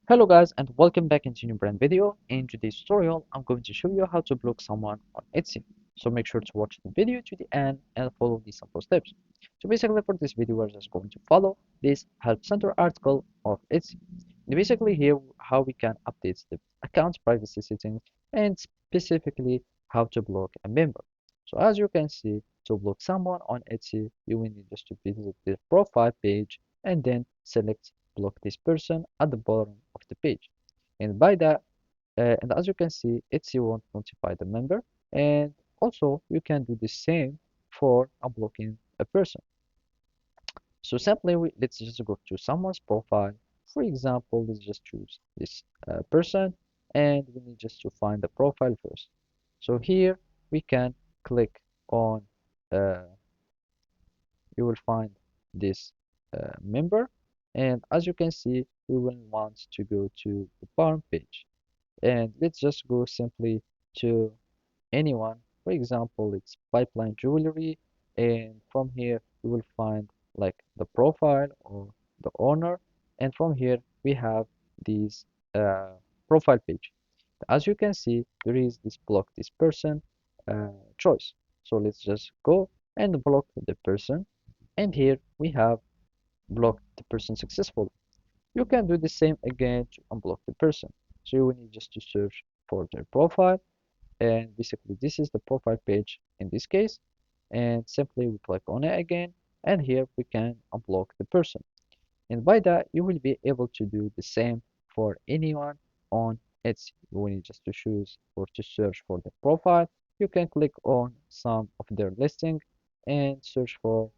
Hello guys and welcome back into a new brand video. In today's tutorial, I'm going to show you how to block someone on Etsy. So make sure to watch the video to the end and follow these simple steps. So basically for this video, we're just going to follow this help center article of Etsy. And basically here how we can update the account privacy settings and specifically how to block a member. So as you can see, to block someone on Etsy, you will need just to visit the profile page and then select block this person at the bottom of the page. And by that, and as you can see, Etsy won't notify the member. And also, you can do the same for unblocking a person. So simply, let's just go to someone's profile. For example, let's just choose this person, and we need just to find the profile first. So here we can click on uh, you will find this member, and as you can see we will want to go to the bottom page, and let's just go simply to anyone. For example, it's Pipeline Jewelry, and from here we will find like the profile or the owner, and from here we have these profile page. As you can see, there is this block this person choice. So let's just go and block the person, and here we have blocked the person successfully. You can do the same again to unblock the person. So you will need just to search for their profile, and basically this is the profile page in this case, and simply we click on it again, and here we can unblock the person. And by that you will be able to do the same for anyone on Etsy. You will need just to choose or to search for the profile. You can click on some of their listing and search for.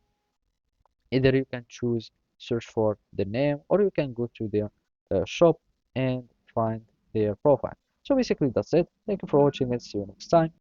Either you can choose search for the name, or you can go to their shop and find their profile. So basically that's it. Thank you for watching, and see you next time.